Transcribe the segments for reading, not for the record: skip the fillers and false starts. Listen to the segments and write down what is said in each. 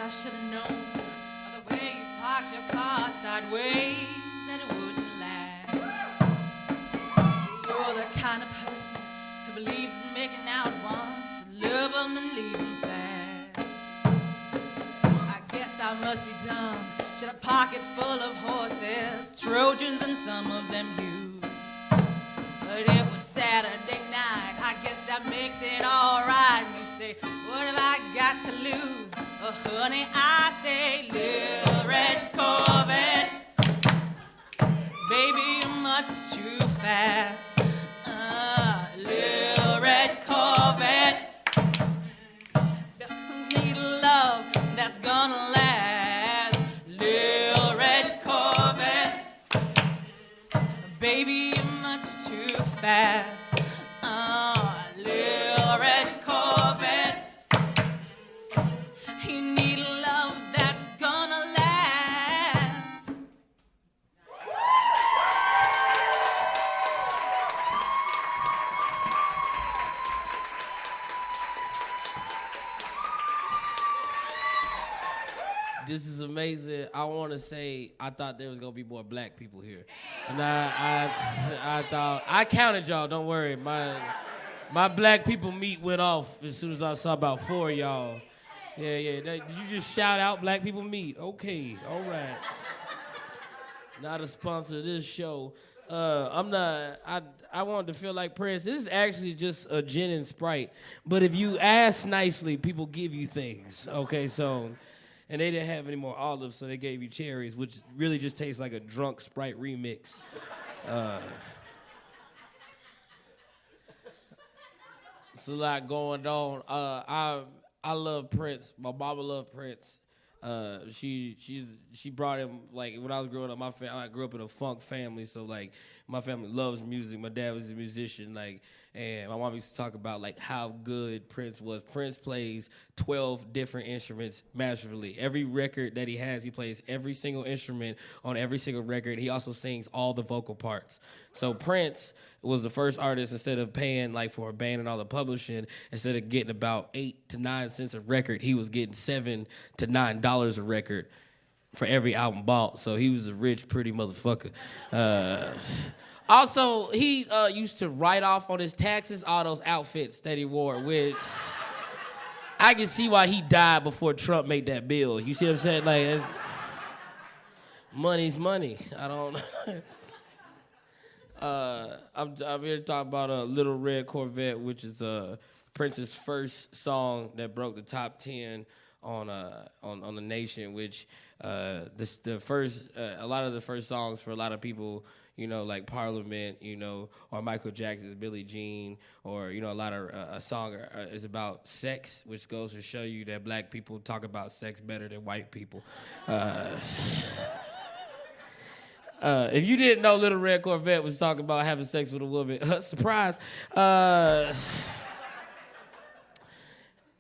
I should have known by the way you parked your car sideways that it wouldn't last. You're the kind of person who believes in making out once, love them and leave them fast. I guess I must be dumb. Should a pocket full of horses, Trojans and some of them used. But it was Saturday night, I guess that makes it alright. You say, what have I got to lose? Oh honey, I say, little red Corvette. Baby, you're much too fast. Little red Corvette. Need love that's gonna last. Little red Corvette. Baby, you're much too fast. Little red Corvette. You need love that's gonna last. This is amazing. I want to say I thought there was gonna be more black people here, and I thought I counted y'all. Don't worry, my black people meet went off as soon as I saw about 4 of y'all. Yeah. Did you just shout out black people meet? Okay, all right. Not a sponsor of this show. I'm not. I wanted to feel like Prince. This is actually just a gin and Sprite, but if you ask nicely, people give you things. Okay, so. And they didn't have any more olives, so they gave you cherries, which really just tastes like a drunk Sprite remix. It's a lot going on. I love Prince. My mama loved Prince. She brought him, like, when I was growing up, I grew up in a funk family, so like my family loves music. My dad was a musician, like, and my mom used to talk about like how good Prince was. Prince plays 12 different instruments masterfully. Every record that he has, he plays every single instrument on every single record. He also sings all the vocal parts. So Prince was the first artist, instead of paying like for a band and all the publishing, instead of getting about 8 to 9 cents a record, he was getting $7 to $9 a record for every album bought. So he was a rich, pretty motherfucker. Also, he used to write off on his taxes all those outfits that he wore, which I can see why he died before Trump made that bill. You see what I'm saying? Like, money's money. I don't I'm here to talk about Little Red Corvette, which is Prince's first song that broke the top 10 on the nation, which the first a lot of the first songs for a lot of people, you know, like Parliament, you know, or Michael Jackson's Billie Jean, or, you know, a lot of a song is about sex, which goes to show you that black people talk about sex better than white people. If you didn't know, Little Red Corvette was talking about having sex with a woman. Surprise. And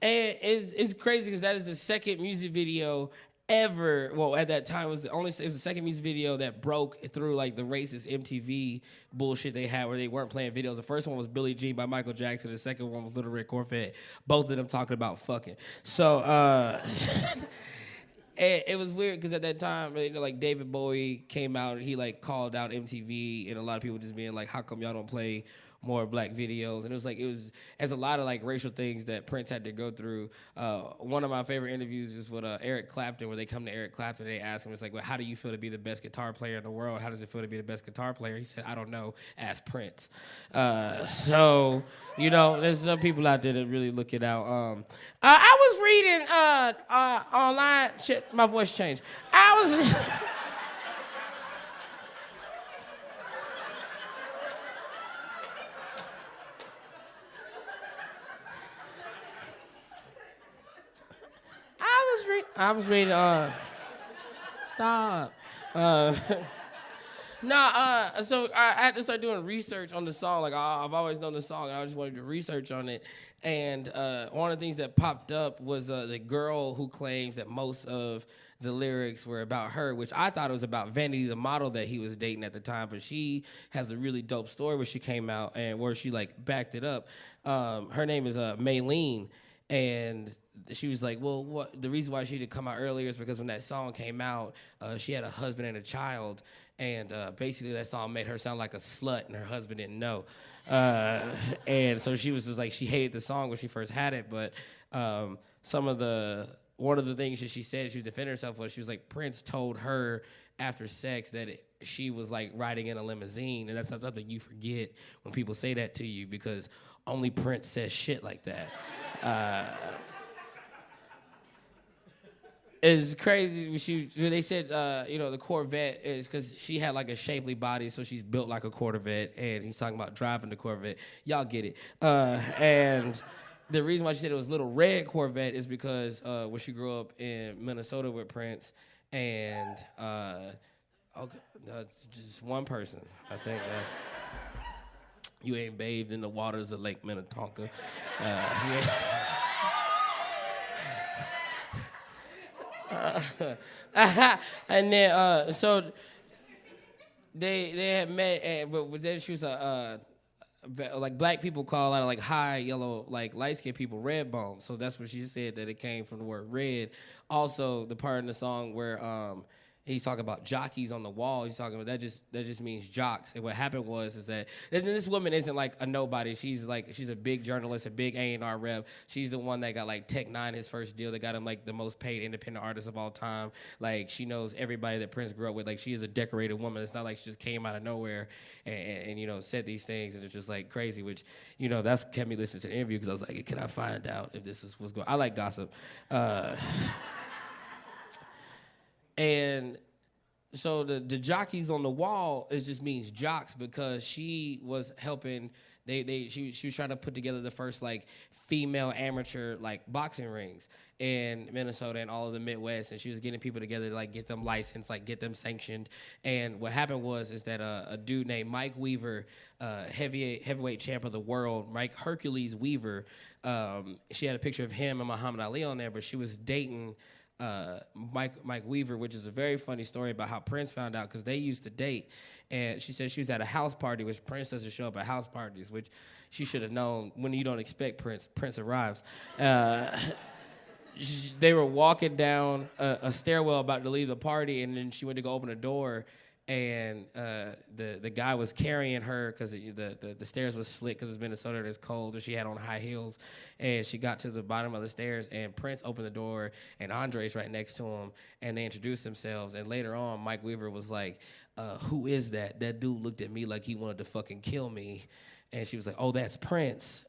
it's crazy because that is the second music video ever. Well, at that time, it was the second music video that broke through like the racist MTV bullshit they had where they weren't playing videos. The first one was Billie Jean by Michael Jackson. The second one was Little Red Corvette. Both of them talking about fucking. So, and it was weird because at that time, you know, like David Bowie came out and he like called out MTV, and a lot of people just being like, "How come y'all don't play more black videos?" And it was as a lot of like racial things that Prince had to go through. One of my favorite interviews is with Eric Clapton, where they come to Eric Clapton and they ask him, it's like, well, how do you feel to be the best guitar player in the world? How does it feel to be the best guitar player? He said, I don't know, ask Prince. So, you know, there's some people out there that really look it out. I was reading online, shit, my voice changed. I was reading, stop. So I had to start doing research on the song. Like, I've always known the song, and I just wanted to do research on it. And one of the things that popped up was the girl who claims that most of the lyrics were about her, which I thought it was about Vanity, the model that he was dating at the time. But she has a really dope story where she came out and where she like backed it up. Her name is Maylene. And she was like, well, the reason why she didn't come out earlier is because when that song came out, she had a husband and a child, and basically that song made her sound like a slut, and her husband didn't know. And so she was just like, she hated the song when she first had it, but one of the things that she said, she was defending herself was, she was like, Prince told her after sex that she was like riding in a limousine, and that's not something you forget when people say that to you, because only Prince says shit like that. It's crazy. They said, the Corvette is because she had like a shapely body, so she's built like a Corvette, and he's talking about driving the Corvette. Y'all get it. And the reason why she said it was little red Corvette is because when she grew up in Minnesota with Prince, and that's just one person. I think that's, you ain't bathed in the waters of Lake Minnetonka. And then so they had met, but then she was like black people call out like high yellow, like light skinned people red bones. So that's what she said, that it came from the word red. Also, the part in the song where he's talking about jockeys on the wall. He's talking about that just means jocks. And what happened is that this woman isn't like a nobody. She's a big journalist, a big A&R rep. She's the one that got like Tech Nine his first deal. That got him like the most paid independent artist of all time. Like she knows everybody that Prince grew up with. Like she is a decorated woman. It's not like she just came out of nowhere and said these things, and it's just like crazy. Which that's kept me listening to the interview, because I was like, can I find out if this is what's going on? I like gossip. And so the jockeys on the wall, it just means jocks, because she was helping. She was trying to put together the first like female amateur like boxing rings in Minnesota and all of the Midwest, and she was getting people together to like get them licensed, like get them sanctioned. And what happened is that a dude named Mike Weaver, heavyweight champ of the world, Mike Hercules Weaver, she had a picture of him and Muhammad Ali on there, but she was dating Mike Weaver, which is a very funny story about how Prince found out, because they used to date. And she said she was at a house party, which Prince doesn't show up at house parties, which she should have known. When you don't expect Prince arrives. They were walking down a stairwell about to leave the party, and then she went to go open the door, and the guy was carrying her, because the stairs was slick because it's Minnesota, it's cold, and she had on high heels. And she got to the bottom of the stairs, and Prince opened the door, and Andre's right next to him, and they introduced themselves. And later on, Mike Weaver was like, who is that? That dude looked at me like he wanted to fucking kill me. And she was like, oh, that's Prince.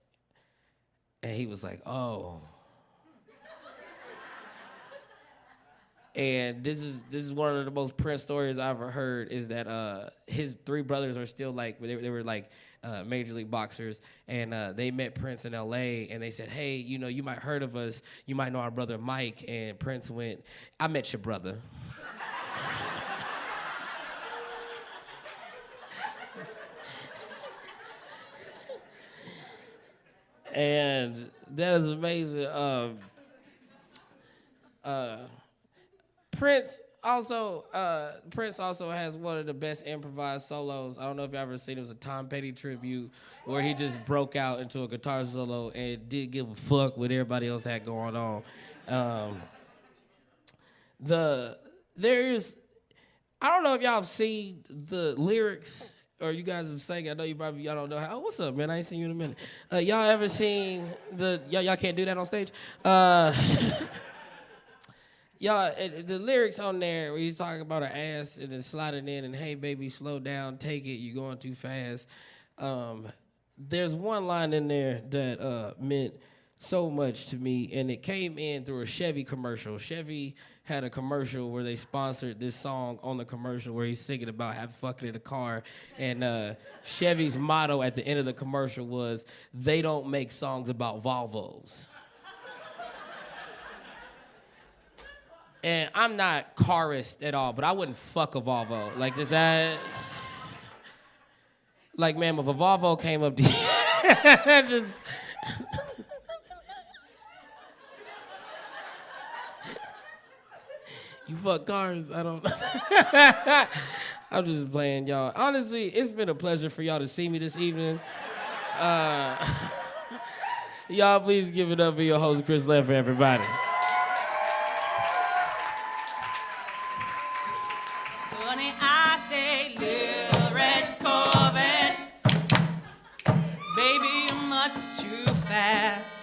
And he was like, oh. And this is one of the most Prince stories I've ever heard, is that his three brothers are still like, they were like major league boxers, and they met Prince in L.A., and they said, hey, you might heard of us, you might know our brother Mike. And Prince went, I met your brother. And that is amazing. Prince also has one of the best improvised solos. I don't know if you ever seen it. It was a Tom Petty tribute where he just broke out into a guitar solo and didn't give a fuck what everybody else had going on. I don't know if y'all have seen the lyrics, or you guys have sang. I know y'all don't know how. Oh, what's up, man? I ain't seen you in a minute. Y'all ever seen y'all can't do that on stage? Y'all, the lyrics on there where he's talking about her ass and then sliding in and, hey, baby, slow down, take it, you're going too fast. There's one line in there that meant so much to me, and it came in through a Chevy commercial. Chevy had a commercial where they sponsored this song on the commercial where he's singing about having fucking in a car. And Chevy's motto at the end of the commercial was, they don't make songs about Volvos. And I'm not carist at all, but I wouldn't fuck a Volvo. Like, does that... Like, ma'am, if a Volvo came up to you, just... You fuck cars, I don't... I'm just playing, y'all. Honestly, it's been a pleasure for y'all to see me this evening. Y'all please give it up for your host, Chris Left, for everybody. Honey, I say, little red Corvette, baby, you're much too fast.